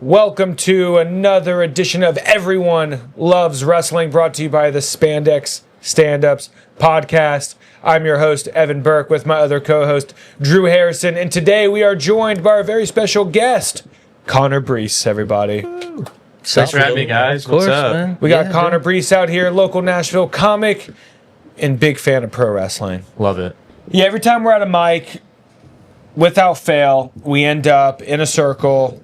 Welcome to another edition of Everyone Loves Wrestling, brought to you by the Spandex Standups podcast. I'm your host, Evan Berke, with my other co-host, Drew Harrison, and today we are joined by our very special guest, Connor Breece, everybody. Thanks for having me, guys. What's up? Man. We got Connor Breece out here, local Nashville comic, and big fan of pro wrestling. Love it. Yeah, every time we're at a mic, without fail, we end up in a circle,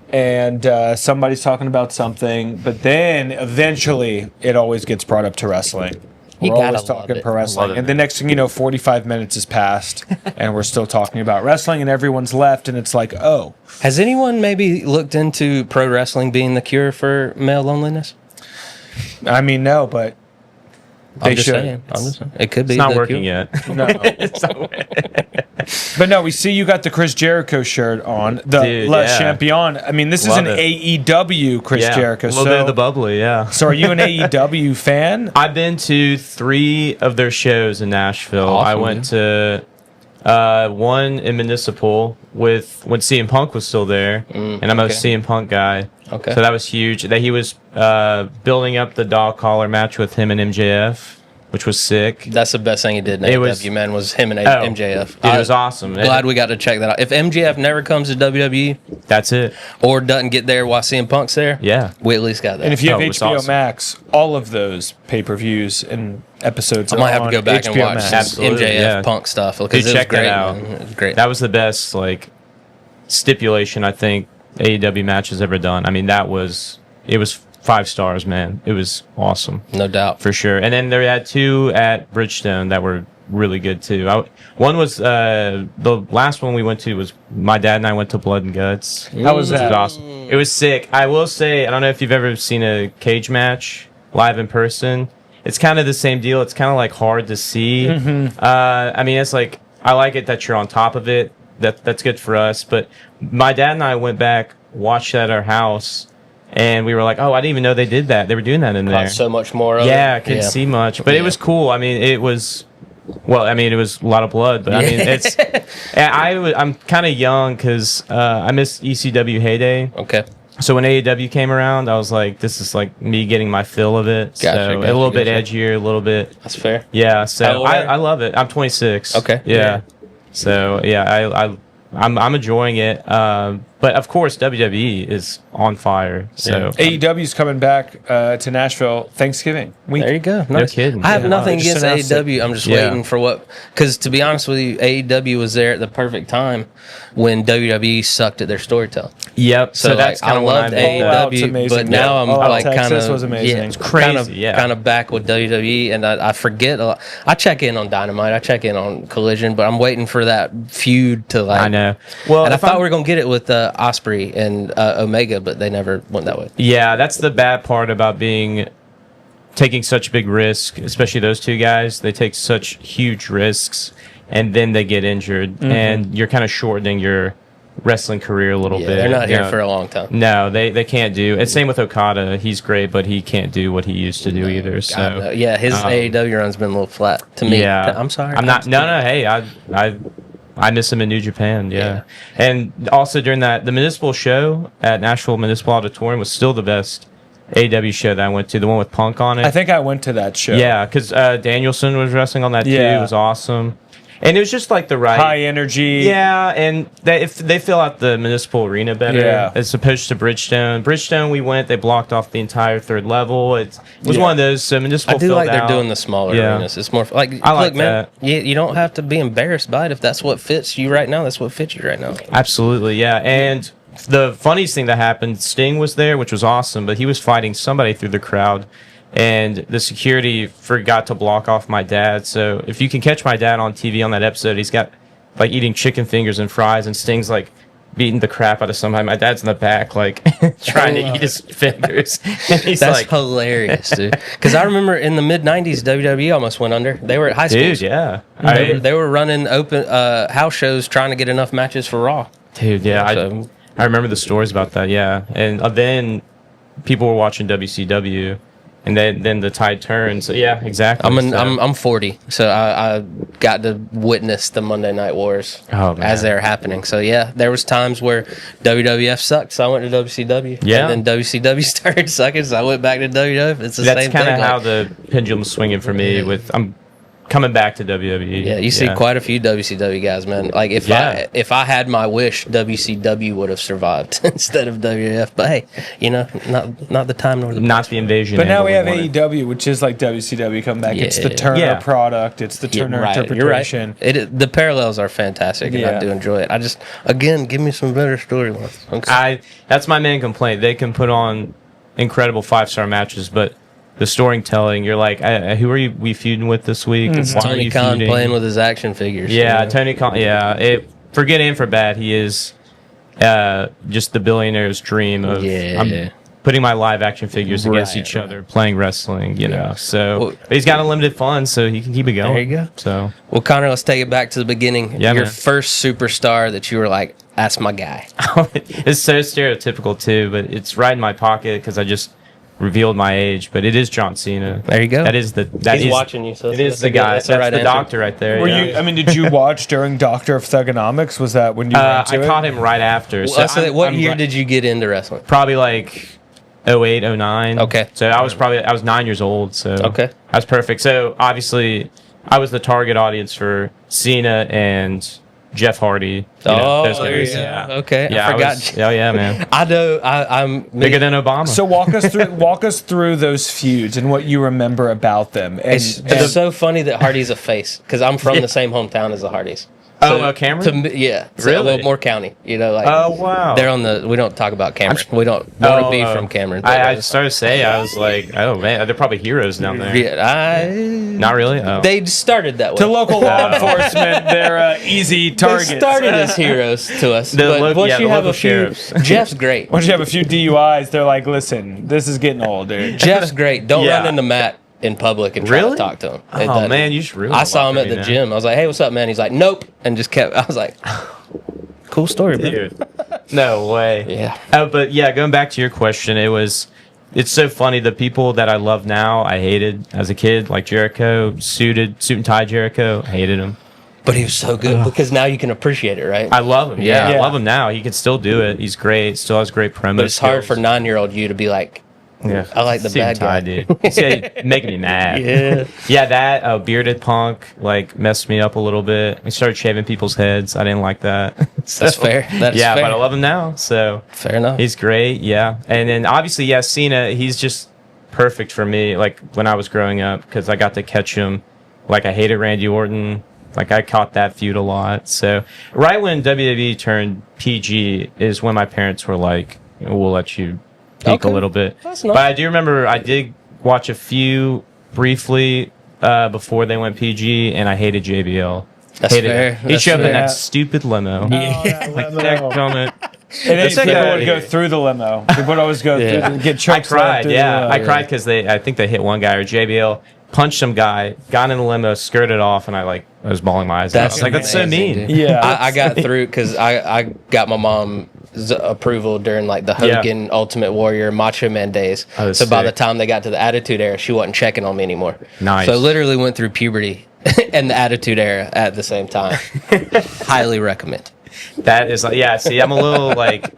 and somebody's talking about something, but then eventually it always gets brought up to wrestling. You We're gotta always love talking it. pro wrestling. Love it, And the next thing you know, 45 minutes has passed, and we're still talking about wrestling, and everyone's left, and it's like, oh. Has anyone maybe looked into pro wrestling being the cure for male loneliness? I mean, no, but they I'm just should. saying. It could be. It's not the working cure. yet. No. But no, we see you got the Chris Jericho shirt on, the Dude, Le yeah. Champion. I mean, this is Love an it. AEW Chris Yeah, Jericho. a little bit of the bubbly, yeah. So are you an AEW fan? I've been to 3 of their shows in Nashville. Awesome, I went to one in Municipal when CM Punk was still there, and I'm a CM Punk guy. Okay. So that was huge. That he was building up the dog collar match with him and MJF, which was sick. That's the best thing he did in It AEW, was- man, was him and Oh, MJF. It was awesome. Glad we got to check that out. If MJF never comes to WWE That's it. or doesn't get there while CM Punk's there, Yeah. we at least got that. And if you have Oh, it's HBO awesome. Max, all of those pay-per-views and episodes I might have are to go on back and HBO watch Max. Absolutely, MJF yeah. Punk stuff because Dude, it was check that great. out. Man. It was great. That was the best stipulation I think AEW match has ever done. I mean, it was 5 stars, man. It was awesome No doubt. for sure. And then they had 2 at Bridgestone that were really good too. One was the last one we went to was my dad and I went to Blood and Guts. How was Which that? was awesome. It was sick. I will say, I don't know if you've ever seen a cage match live in person. It's kind of the same deal. It's kind of like hard to see. I mean, it's like, I like it that you're on top of it. That's good for us. But my dad and I went back, watched it at our house, and we were like, oh, I didn't even know they did that. They were doing that in there. So much more of it. Yeah, I couldn't see much. But it was cool. I mean, it was a lot of blood. But I mean, it's. And I'm kind of young because I missed ECW heyday. Okay. So when AEW came around, I was like, this is like me getting my fill of it. Gotcha, A little bit edgier, a little bit. That's fair. Yeah, How so old are you? I love it. I'm 26. Okay. Yeah. So yeah, I'm enjoying it. But of course, WWE is on fire. So AEW's coming back to Nashville Thanksgiving week. There you go. No kidding. I have Yeah. nothing They just against announced AEW. I'm just Yeah. waiting for what. Because to be honest with you, AEW was there at the perfect time when WWE sucked at their storytelling. Yep. So, that's like, I kind of when loved I All Out's AEW, amazing. but now I'm All Out like Texas kind of was amazing. It's crazy, yeah. kind of back with WWE, and I forget a lot. I check in on Dynamite, I check in on Collision, but I'm waiting for that feud to like. I know. Well, and I if thought I'm- we were gonna get it with Osprey and Omega, but they never went that way. Yeah, that's the bad part about taking such big risk, especially those 2 guys. They take such huge risks, and then they get injured, and you're kind of shortening your wrestling career a little Yeah, bit. they're not you here know. for a long time. No, they can't do. And same with Okada. He's great, but he can't do what he used to do either. So God, no. Yeah, his AEW run's been a little flat to me. yeah, I'm sorry. I'm not. No. Hey, I miss him in New Japan. Yeah. And also during the Municipal show at Nashville Municipal Auditorium was still the best AEW show that I went to. The one with Punk on it. I think I went to that show. Yeah, because Danielson was wrestling on that too. Yeah. It was awesome, and it was just like the right High energy. Yeah, and if they fill out the Municipal Arena better, Yeah. as opposed to Bridgestone. Bridgestone, we went, they blocked off the entire 3rd level. It was Yeah. one of those. So Municipal I do filled like they're out. doing the smaller Yeah. arenas. It's more like I like look, man. that. You don't have to be embarrassed by it if that's what fits you right now. That's what fits you right now. Absolutely, yeah. And the funniest thing that happened, Sting was there, which was awesome, but he was fighting somebody through the crowd, and the security forgot to block off my dad. So if you can catch my dad on TV on that episode, he's got like eating chicken fingers and fries, and Sting's like beating the crap out of somebody. My dad's in the back, like trying to eat his fingers. And he's That's like, hilarious, dude. Because I remember in the mid '90s, WWE almost went under. They were at high school. dude, yeah. They were running open house shows trying to get enough matches for Raw. Dude, yeah. So- I remember the stories about that, yeah. And then people were watching WCW, and then the tide turns. So yeah, exactly. I'm 40, so I got to witness the Monday Night Wars as they were happening. So yeah, there was times where WWF sucked, so I went to WCW. Yeah, and then WCW started sucking, so I went back to WWF. It's the same thing. That's kind of how the pendulum's swinging for me. I'm coming back to WWE. Yeah, you see quite a few WCW guys, man. Like if I had my wish, WCW would have survived instead of WWF. But hey, not the time nor the not the invasion. But now we have AEW, which is like WCW coming back. Yeah. It's the Turner product. It's the Turner interpretation. You're right. The parallels are fantastic, and I do enjoy it. I just give me some better storylines. That's my main complaint. They can put on incredible 5-star matches, but the storytelling, you're like, who are we feuding with this week? Mm-hmm. Tony Khan playing with his action figures. Yeah, Tony Khan. Yeah, for good and for bad, he is just the billionaire's dream of I'm putting my live action figures against each other, playing wrestling. So but he's got unlimited funds, so he can keep it going. There you go. So well, Connor, let's take it back to the beginning. Yeah, your first superstar that you were like, that's my guy. It's so stereotypical too, but it's right in my pocket because I just revealed my age, but it is John Cena. There you go. He's watching you. So it is the guy. That's the doctor right there. Were you? I mean, did you watch during Doctor of Thugonomics? Was that when you? I caught him right after. So what year did you get into wrestling? Probably like 08, 09. Okay. So I was 9 years old. So okay, that's perfect. So obviously, I was the target audience for Cena and Jeff Hardy. Those guys. Yeah. Okay. Yeah, I forgot. Man. I know. I'm bigger than Obama. So walk us through those feuds and what you remember about them. And, it's so funny that Hardy's a face because I'm from the same hometown as the Hardys. So, Cameron? Really? More County. Oh, wow. They're on the. We don't talk about Cameron. We don't want to be from Cameron. I started to say, I was like, oh man, they're probably heroes down there. Yeah, not really. Oh. They started that way. To local law enforcement, they're easy targets. They started as heroes to us. But once you have a few, Jeff's great. Once you have a few DUIs, they're like, listen, this is getting old, dude. Jeff's great. Don't run into Matt in public and try to talk to him. Oh man, you should really. I saw him at the gym. I was like, "Hey, what's up, man?" He's like, "Nope," and just kept. I was like, "Cool story, dude." No way. Yeah. But yeah, going back to your question, it's so funny. The people that I love now, I hated as a kid, like Jericho, suit and tie Jericho, hated him. But he was so good because now you can appreciate it, right? I love him. Yeah, I love him now. He can still do it. He's great. Still has great promos. But it's hard for 9-year-old you to be like, yeah, I like the bad guy, dude. Making me mad. Yeah, that bearded punk like messed me up a little bit. He started shaving people's heads. I didn't like that. That's fair. That's fair. But I love him now. So fair enough. He's great. Yeah, and then obviously, Cena. He's just perfect for me. Like when I was growing up, because I got to catch him. Like I hated Randy Orton. Like I caught that feud a lot. So right when WWE turned PG is when my parents were like, "We'll let you." A little bit. That's nice. But I do remember I did watch a few briefly before they went PG, and I hated JBL. That's fair. He showed up in that stupid limo. Yeah, like that comment. And then people would go through the limo. People would always go through and get choked. I cried, I cried because I think they hit one guy, or JBL punched some guy, got in the limo, skirted off, and I was bawling my eyes out. I was like, that's so mean. Dude. Yeah. I got through because I got my mom's approval during like the Hogan Ultimate Warrior Macho Man days. So by the time they got to the Attitude Era, she wasn't checking on me anymore. Nice. So I literally went through puberty and the Attitude Era at the same time. Highly recommend. That is see, I'm a little like,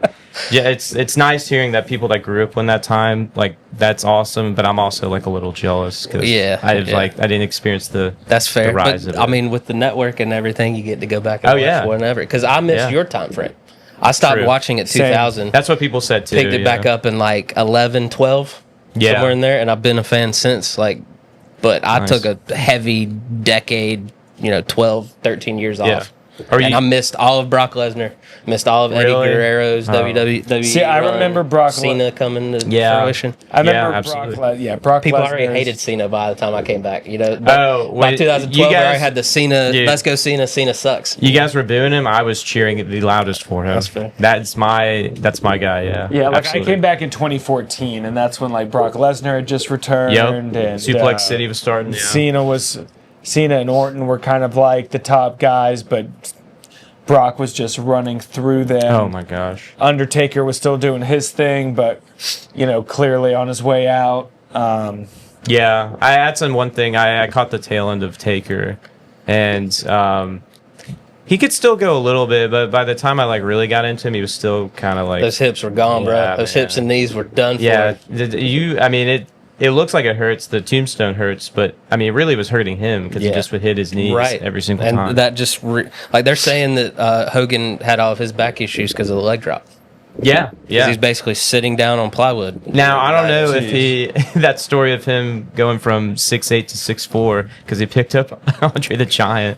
it's nice hearing that people that grew up when that time, like that's awesome, but I'm also like a little jealous because I didn't experience that's fair. The rise but, of it. I mean, with the network and everything, you get to go back and watch whenever. Because I missed your time frame. I stopped watching at 2000. Same. That's what people said too. Picked it back up in like 11, 12, somewhere in there, and I've been a fan since. Like, but I took a heavy decade, 12, 13 years off. I missed all of Brock Lesnar, missed all of Eddie Guerrero's WWE. See, I remember Brock Cena coming to fruition. I remember Brock People Lesnar already hated Cena by the time I came back. By 2012, I had the Cena. Let's go Cena. Cena sucks. You guys were booing him. I was cheering the loudest for him. That's fair. That's my guy. Yeah. Yeah, like absolutely. I came back in 2014, and that's when like Brock Lesnar had just returned. And Suplex City was starting. Cena and Orton were kind of like the top guys, but Brock was just running through them. Oh my gosh. Undertaker was still doing his thing, but clearly on his way out. That's one thing. I caught the tail end of Taker, and he could still go a little bit, but by the time I like really got into him, he was still kind of like those hips were gone, bro. Those hips and knees were done for. Yeah, it looks like it hurts. The tombstone hurts, but I mean, it really was hurting him because he just would hit his knees every single time. And that just like they're saying that Hogan had all of his back issues because of the leg drop. Yeah. He's basically sitting down on plywood. Now I don't know if that story of him going from 6'8" to 6'4" because he picked up Andre the Giant.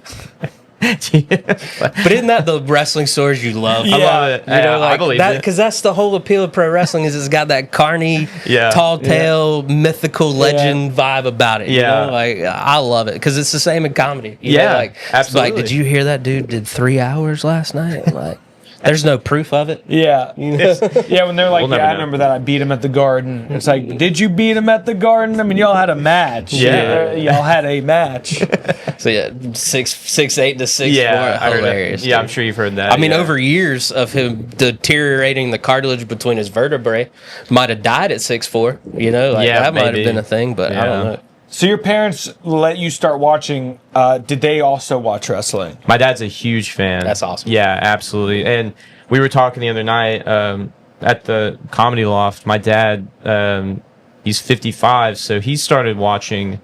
But isn't that the wrestling stories you love? I love it. I believe that, it because that's the whole appeal of pro wrestling. Is it's got that carny, tall tale, mythical legend vibe about it. You know? Like I love it because it's the same in comedy. You know? Like absolutely. Like, did you hear that dude did 3 hours last night? Like. There's no proof of it. Yeah. When they're like, I remember that I beat him at the Garden. It's like, did you beat him at the Garden? I mean, y'all had a match. Yeah. Y'all had a match. So 6'8" to 6'4", hilarious. Yeah, I'm sure you've heard that. I mean, over years of him deteriorating the cartilage between his vertebrae, might have died at 6'4". You know, like that might have been a thing, but I don't know. So your parents let you start watching. Did they also watch wrestling? My dad's a huge fan. That's awesome. Yeah, absolutely. And we were talking the other night at the Comedy Loft. My dad, he's 55, so he started watching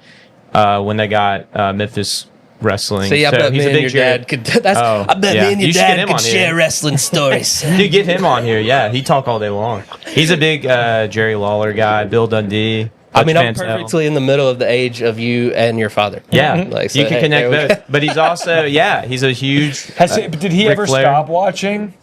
when they got Memphis Wrestling. See, I bet me and your dad could. I bet me and your dad could share wrestling stories. Dude, get him on here. Yeah, he talk all day long. He's a big Jerry Lawler guy. Bill Dundee. I mean, I'm perfectly in the middle of the age of you and your father. Yeah, like, so, you can connect both. But he's also, he's a huge. Did he ever stop watching?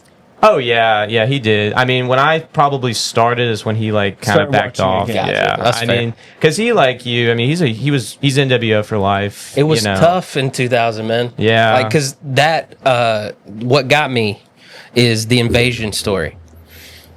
Oh yeah, he did. I mean, when I probably started is when he like kind of backed off. Again. Yeah, that's fair. Mean, because he like you. I mean, he's NWO for life. It was tough in 2000, man. Yeah, like because that what got me is the invasion story.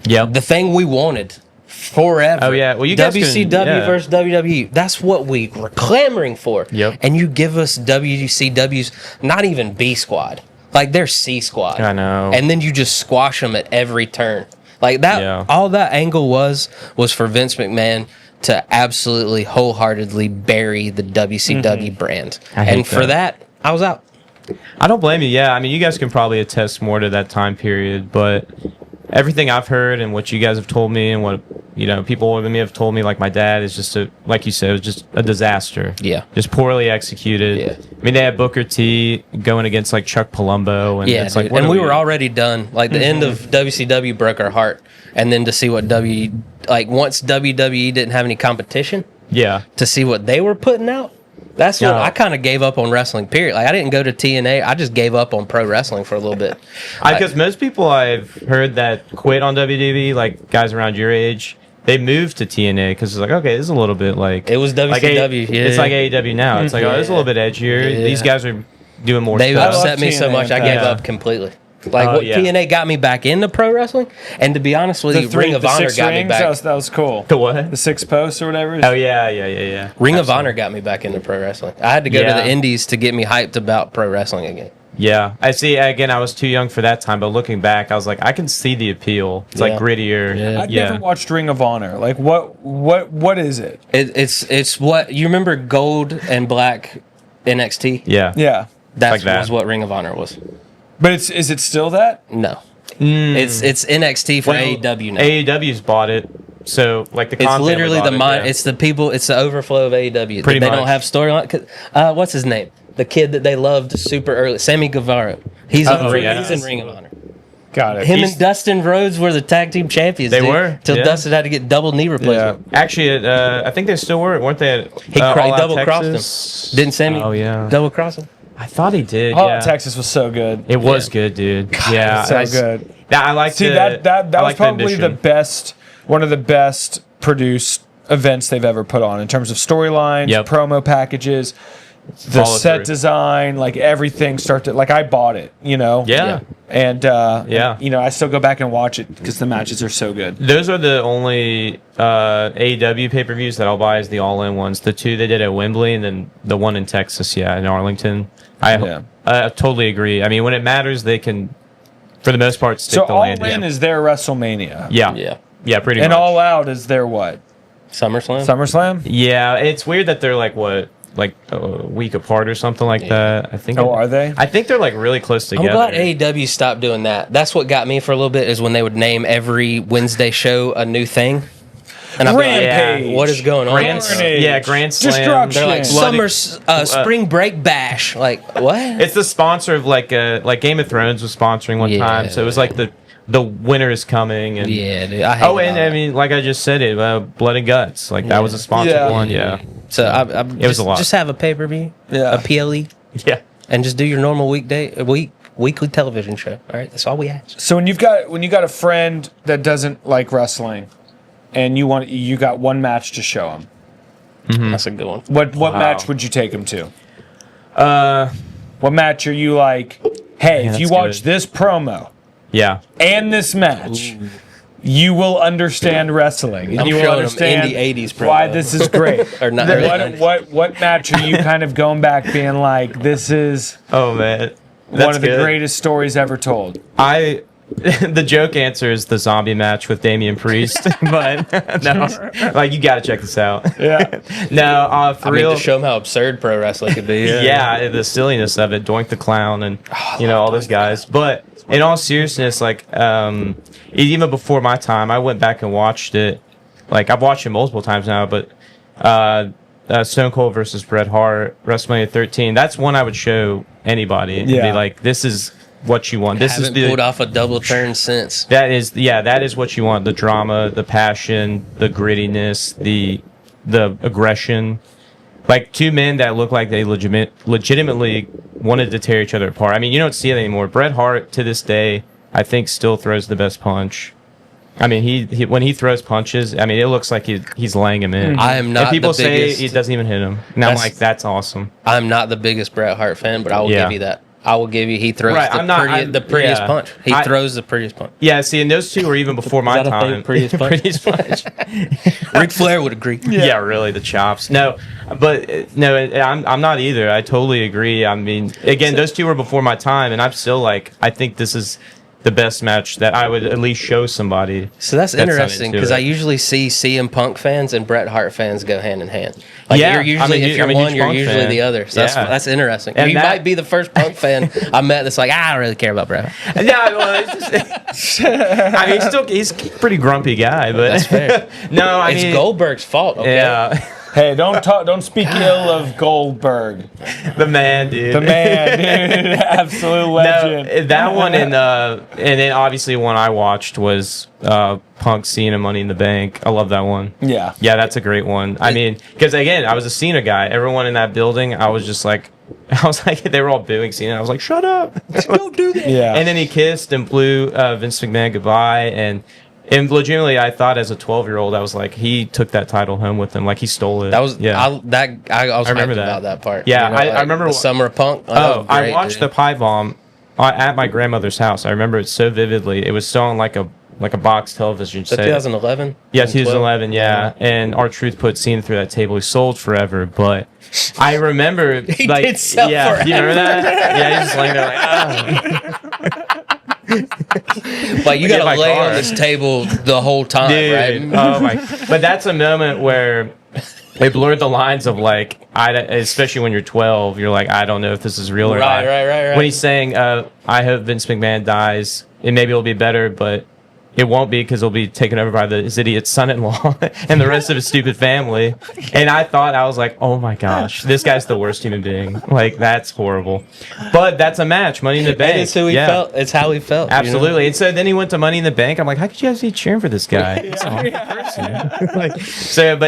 Yeah, the thing we wanted. Forever. Oh yeah. Well, you guys WCW versus WWE. That's what we were clamoring for. Yep. And you give us WCW's not even B squad. Like they're C squad. I know. And then you just squash them at every turn. Like that. Yeah. All that angle was for Vince McMahon to absolutely wholeheartedly bury the WCW brand. And for that, I was out. I don't blame you. Yeah. I mean, you guys can probably attest more to that time period, but everything I've heard and what you guys have told me and what people older than me have told me, like my dad, is just like you said, it was just a disaster. Yeah, just poorly executed. Yeah, I mean they had Booker T going against like Chuck Palumbo, and it's like, and we were already done. Like the end of WCW broke our heart, and then to see what once WWE didn't have any competition, to see what they were putting out. That's what I kind of gave up on wrestling, period. Like, I didn't go to TNA. I just gave up on pro wrestling for a little bit. Because most people I've heard that quit on WWE, like guys around your age, they moved to TNA because it's like, okay, this is a little bit like... It was WCW, It's like AEW now. It's like, oh, this is a little bit edgier. Yeah. These guys are doing more stuff. They upset me so much, I gave up completely. Like, TNA got me back into pro wrestling, and to be honest with you, Ring of Honor got me back. That was cool. The what? The 6 posts or whatever? Oh, yeah. Ring of Honor got me back into pro wrestling. I had to go to the indies to get me hyped about pro wrestling again. Yeah. I see, again, I was too young for that time, but looking back, I was like, I can see the appeal. It's like grittier. Yeah. I've never watched Ring of Honor. Like, what is it? It's what, you remember gold and black NXT? Yeah. Yeah. That was what Ring of Honor was. But is it still that? No. It's NXT for AEW now. AEW's bought it. So like the it's literally the mind. It's the people. It's the overflow of AEW. They don't have storyline. What's his name? The kid that they loved super early, Sammy Guevara. He's in Ring of Honor. Got it. Him and Dustin Rhodes were the tag team champions. They were till Dustin had to get double knee replacement. Yeah. Actually, I think they still weren't they? He double crossed him. Didn't Sammy? Oh yeah. Double cross him. I thought he did. All in Texas was so good. It was good, dude. God, so good. I like. See that was probably the best, one of the best produced events they've ever put on in terms of storylines, promo packages, the set design, like everything. I bought it, and I still go back and watch it because the matches are so good. Those are the only AEW pay-per-views that I'll buy as the all-in ones. The two they did at Wembley, and then the one in Texas, in Arlington. I totally agree. I mean, when it matters, they can, for the most part, stick the landing. So all in is their WrestleMania. Yeah, pretty much. And All Out is their what? SummerSlam? Yeah, it's weird that they're like a week apart or something like that. I think. Oh, are they? I think they're like really close together. I'm glad AEW stopped doing that. That's what got me for a little bit, is when they would name every Wednesday show a new thing. And I'm Rampage. like, what is going on? Grand Slam. Destruction. They're like Spring Break Bash. Like, what? It's the sponsor of like Game of Thrones was sponsoring one time, so it was like the winter is coming. And yeah, dude, I hate I mean, like I just said it, Blood and Guts, like that was a sponsored one. Yeah. So it was a lot. Just have a pay-per-view, a PLE, and just do your normal weekly television show. All right, that's all we ask. So when you got a friend that doesn't like wrestling, and you got one match to show him, That's a good one. what match would you take him to? What match are you like? Hey, if you watch this promo, and this match, you will understand wrestling, and you will understand in the 80s promo. why this is great. Or not what match are you kind of going back being like, this is one of the greatest stories ever told? The joke answer is the zombie match with Damian Priest, but no, like you got to check this out. Yeah, no, for real. To show them how absurd pro wrestling could be. Yeah, the silliness of it, Doink the Clown, and all those guys. But in all seriousness, like even before my time, I went back and watched it. Like I've watched it multiple times now, but Stone Cold versus Bret Hart, WrestleMania 13. That's one I would show anybody and be like, this is what you want. This is pulled off a double turn since. That is what you want. The drama, the passion, the grittiness, the aggression. Like two men that look like they legitimately wanted to tear each other apart. I mean, you don't see it anymore. Bret Hart to this day, I think, still throws the best punch. I mean, he when he throws punches, I mean, it looks like he's laying him in. I am not. And people the biggest, say he doesn't even hit him, and I'm like, that's awesome. I'm not the biggest Bret Hart fan, but I will give you that. I will give you. He throws the prettiest punch. He throws the prettiest punch. Yeah, see, and those two were even before my time. Prettiest punch. Ric Flair would agree. Yeah, really, the chops. No, but no, I'm not either. I totally agree. I mean, again, those two were before my time, and I'm still like, I think this is the best match that I would at least show somebody. So that's interesting, because I usually see CM Punk fans and Bret Hart fans go hand in hand. Like you're usually, if you're one, you're usually fan. The other. So that's interesting. And you might be the first Punk fan I met that's like, I don't really care about Bret Hart. No, well, it's just, I mean, he's a pretty grumpy guy, but that's fair. No, I mean, it's Goldberg's fault. Okay? Yeah. Hey, don't speak ill of Goldberg. The man, dude. Absolute legend. No, that one and then obviously one I watched was Punk Cena Money in the Bank. I love that one. Yeah, that's a great one. I mean, because again, I was a Cena guy. Everyone in that building, I was like, they were all booing Cena. I was like, shut up, don't do that. Yeah. And then he kissed and blew Vince McMahon goodbye, and legitimately, I thought as a 12-year-old, I was like, he took that title home with him, like he stole it. That was I was remember about that part. Yeah, I remember the Summer of Punk. I watched the pie bomb at my grandmother's house. I remember it so vividly. It was still on like a box television set. 2011. Yeah, 2011. Yeah, and R-Truth put Cena through that table. He sold forever, but I remember he did sell forever. You remember that? Yeah, he's just laying there like, Like you gotta lay on this table the whole time, dude, right? Oh my! But that's a moment where they blurred the lines of like, especially when you're 12, you're like, I don't know if this is real or not. Right. When he's saying, I hope Vince McMahon dies, and maybe it'll be better, but it won't be, because he'll be taken over by his idiot son-in-law and the rest of his stupid family. And I was like, oh my gosh, this guy's the worst human being. Like, that's horrible. But that's a match, Money in the Bank. It's who he felt. It's how he felt. Absolutely. You know? And so then he went to Money in the Bank. I'm like, how could you guys be cheering for this guy? But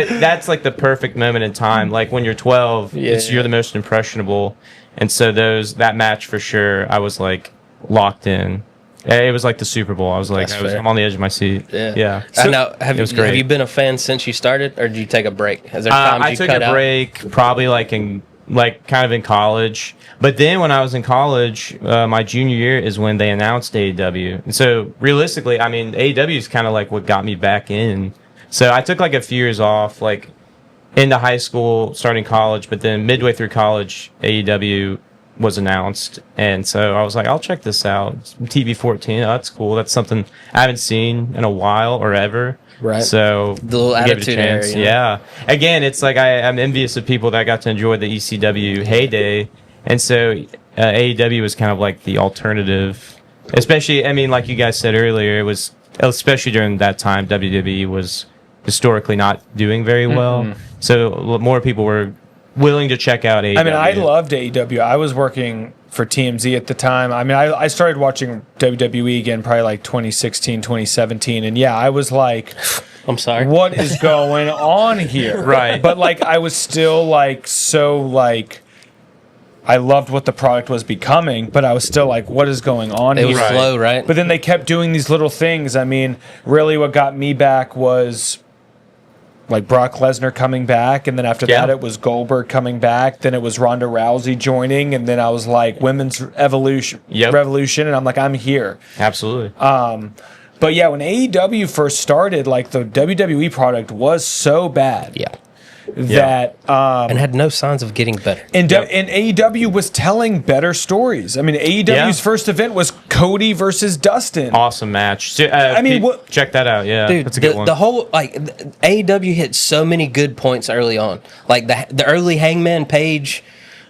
that's like the perfect moment in time. Like when you're 12, you're the most impressionable. And so that match for sure, I was like locked in. It was like the Super Bowl. I was like, I'm on the edge of my seat. Yeah. So now, have you been a fan since you started, or did you take a break? Has there times I took a break, probably kind of in college. But then when I was in college, my junior year is when they announced AEW. And so realistically, I mean, AEW is kind of like what got me back in. So I took like a few years off, like into high school, starting college, but then midway through college, AEW was announced, and so I was like, I'll check this out. TV 14, that's cool. That's something I haven't seen in a while or ever. Right. So the little attitude era, Yeah. Again, it's like I'm envious of people that got to enjoy the ECW heyday, and so AEW was kind of like the alternative. Especially, I mean, like you guys said earlier, it was especially during that time WWE was historically not doing very well, so more people were willing to check out AEW. I mean, I loved AEW. I was working for TMZ at the time. I mean, I started watching WWE again probably like 2016, 2017. And yeah, I was like, I'm sorry. What is going on here? Right. But like, I was still like, so like, I loved what the product was becoming, but I was still like, what is going on here? It was slow, right? But then they kept doing these little things. I mean, really what got me back was like Brock Lesnar coming back, and then after that it was Goldberg coming back, then it was Ronda Rousey joining, and then I was like women's revolution, and I'm like, I'm here. Absolutely. But yeah, when AEW first started, like the WWE product was so bad. Yeah. That and had no signs of getting better. And AEW was telling better stories. I mean, AEW's first event was Cody versus Dustin. Awesome match. I mean, check that out. Yeah, dude, that's a good one. The whole AEW hit so many good points early on, like the early Hangman Page,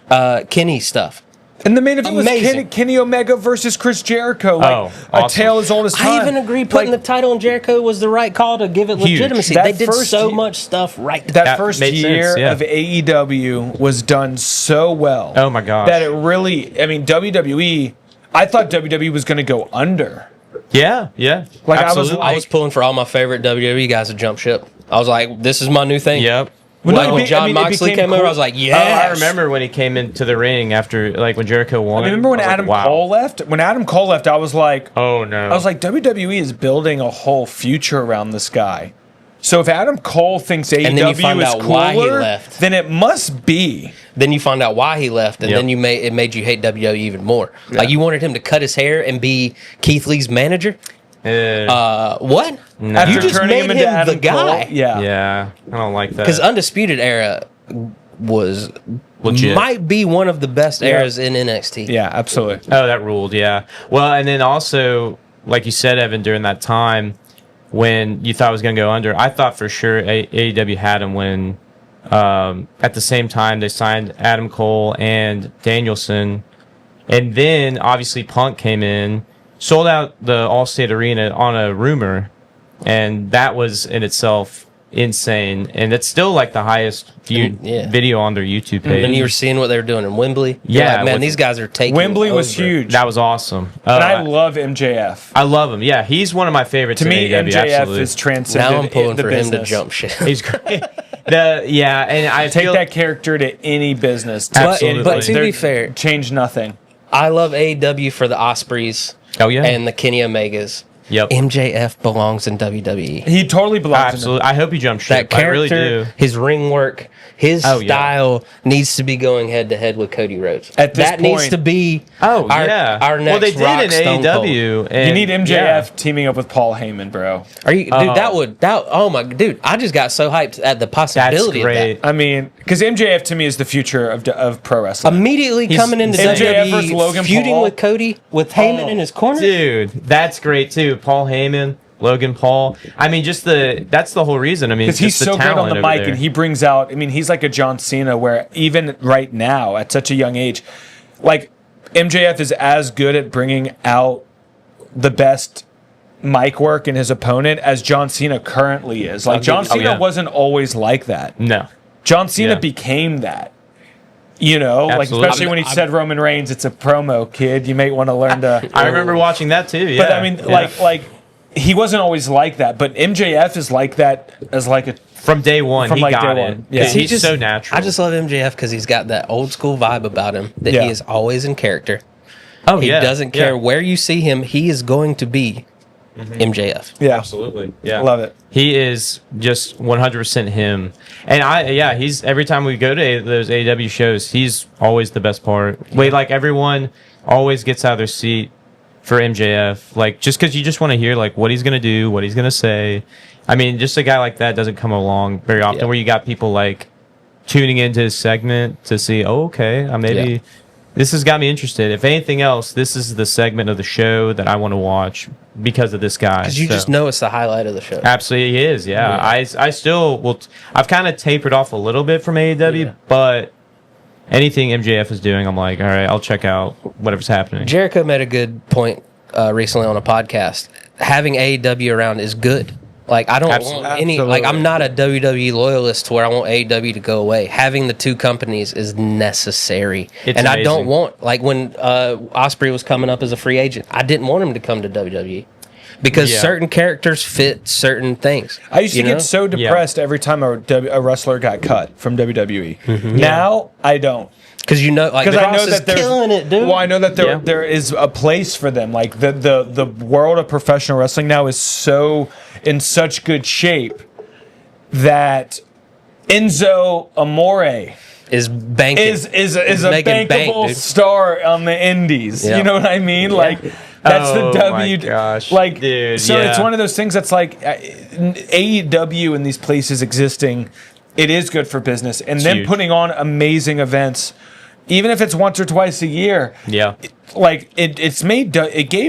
Kenny stuff. And the main event was Kenny Omega versus Chris Jericho. Like, awesome. A tale as old as time. I even agree putting the title on Jericho was the right call to give it legitimacy. They did so much stuff right. That first year of AEW was done so well. Oh my gosh. That it really, I mean, WWE, I thought WWE was going to go under. Yeah. Like absolutely. I was pulling for all my favorite WWE guys to jump ship. I was like, this is my new thing. Yep. When John Moxley came over, I was like, yeah. I remember when he came into the ring after, like, when Jericho won. I remember when Adam Cole left. When Adam Cole left, I was like, oh no. I was like, WWE is building a whole future around this guy. So if Adam Cole thinks AEW is cooler, then it must be. Then you find out why he left, and then it made you hate WWE even more. Yeah. Like you wanted him to cut his hair and be Keith Lee's manager. What? No. You just made him the guy. Cole? Yeah. Yeah. I don't like that. Because Undisputed Era was legit. Might be one of the best eras in NXT. Yeah, absolutely. Oh, that ruled. Yeah. Well, and then also, like you said, Evan, during that time when you thought it was going to go under, I thought for sure AEW had him when at the same time they signed Adam Cole and Danielson, and then obviously Punk came in. Sold out the Allstate Arena on a rumor, and that was in itself insane. And it's still like the highest viewed video on their YouTube page. And you were seeing what they were doing in Wembley. Yeah, like, man, these guys are taking Wembley over. Was huge. That was awesome. And I love MJF. I love him. Yeah, he's one of my favorites. To me, AEW, MJF absolutely. is transcended. Now I'm pulling for him to jump shit. He's great. And I take that character to any business. Absolutely. But to be fair, change nothing. I love AEW for the Ospreys. Oh yeah, and the Kenny Omegas. Yep. MJF belongs in WWE. He totally belongs. Absolutely. I hope he jumps ship. That character, I really do. His ring work, his style needs to be going head to head with Cody Rhodes. At this point, needs to be our next. Well, they did in AEW. And you need MJF teaming up with Paul Heyman, bro. Are you, dude? Oh my, dude! I just got so hyped at the possibility of that. I mean, because MJF to me is the future of pro wrestling. Immediately coming into MJF versus WWE, Logan feuding Paul. with Cody, with Heyman in his corner. Dude, that's great too. Paul Heyman. Logan Paul. I mean, that's the whole reason. I mean, because he's so good on the mic, and he brings out. I mean, he's like a John Cena, where even right now, at such a young age, like MJF is as good at bringing out the best mic work in his opponent as John Cena currently is. Like John Cena wasn't always like that. No, John Cena became that. You know, absolutely. like especially when he said Roman Reigns, it's a promo, kid. You may want to learn to. I remember watching that too. Yeah, but I mean, like. He wasn't always like that, but MJF is like that as like a from day one. He got it. Yeah, he's so natural. I just love MJF because he's got that old school vibe about him that he is always in character. Oh, he doesn't care where you see him. He is going to be MJF. Yeah, absolutely. Yeah, love it. He is just 100% him. And he's every time we go to those AEW shows, he's always the best part. Like everyone always gets out of their seat for MJF, like just because you just want to hear like what he's gonna do, what he's gonna say. I mean, just a guy like that doesn't come along very often. Where you got people like tuning into his segment to see, maybe this has got me interested. If anything else, this is the segment of the show that I want to watch because of this guy. Because you just know it's the highlight of the show. Absolutely, he is. Yeah, I still will. I've kind of tapered off a little bit from AEW, but anything MJF is doing, I'm like, all right, I'll check out whatever's happening. Jericho made a good point recently on a podcast. Having AEW around is good. Like, I don't want any, like, I'm not a WWE loyalist to where I want AEW to go away. Having the two companies is necessary. It's amazing. I don't want, like, when Ospreay was coming up as a free agent, I didn't want him to come to WWE because certain characters fit certain things. I used to get so depressed every time a wrestler got cut from WWE. Mm-hmm. Now, I don't. Because I know that they're killing it, dude. Well, I know that there is a place for them. Like the world of professional wrestling now is so in such good shape that Enzo Amore is banking is a bankable star on the indies. You know what I mean? Like that's the W. My gosh. Like, dude, so it's one of those things that's like AEW and these places existing. It is good for business, and then putting on amazing events. Even if it's once or twice a year, it gave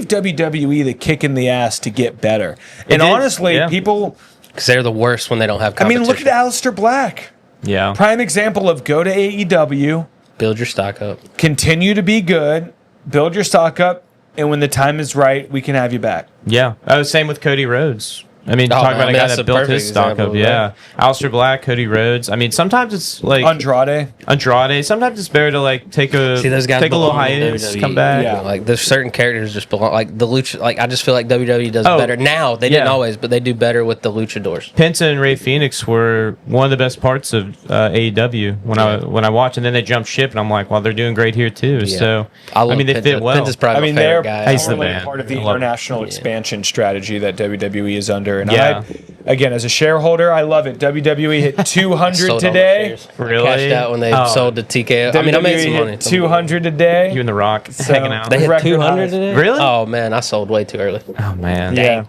WWE the kick in the ass to get better. And honestly, people, because they're the worst when they don't have competition. I mean, look at Aleister Black. Yeah, prime example of go to AEW, build your stock up, continue to be good, build your stock up, and when the time is right, we can have you back. Yeah, same with Cody Rhodes. I mean, talk about a guy that built his stock up. Yeah. Aleister Black, Cody Rhodes. I mean, sometimes it's like Andrade. Sometimes it's better to like take a little hiatus, come back. Yeah, like there's certain characters just belong. Like the lucha. Like I just feel like WWE does better now. They didn't always, but they do better with the luchadors. Penta and Rey Fenix were one of the best parts of AEW when I watched, and then they jumped ship, and I'm like, well, they're doing great here too. Yeah. So I mean, they fit well. Penta's probably my favorite guy. He's part of the international expansion strategy that WWE is under. And again, as a shareholder, I love it. WWE hit 200 today. Really? Cashed out when they sold to TKO. I mean, I made some money. 200 today. You and The Rock hanging out. They hit 200 today? Really? Oh, man, I sold way too early. Oh, man. Dang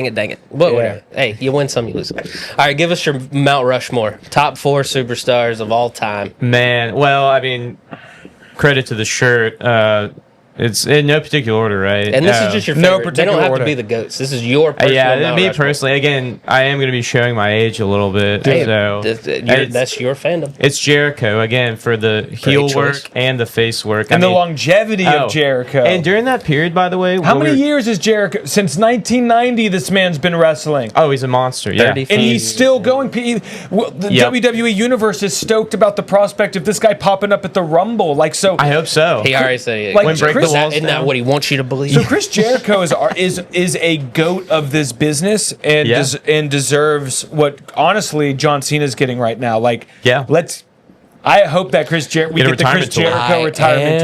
it. But whatever. Hey, you win some, you lose some. All right, give us your Mount Rushmore. Top 4 superstars of all time. Man, well, I mean, credit to the shirt. It's in no particular order, right? And this is just your favorite. No particular order. They don't have to be the GOATs. This is your personal me personally. Again, I am going to be showing my age a little bit. So that's your fandom. It's Jericho, again, for the heel work and the face work. And the longevity of Jericho. And during that period, by the way... How many years is Jericho? Since 1990, this man's been wrestling. Oh, he's a monster, yeah. And he's still going. The WWE Universe is stoked about the prospect of this guy popping up at the Rumble. Like, so... I hope so. He already said he... Isn't that what he wants you to believe? So Chris Jericho is a GOAT of this business and deserves what honestly John Cena's getting right now. Like, I hope that we get the Chris Jericho retirement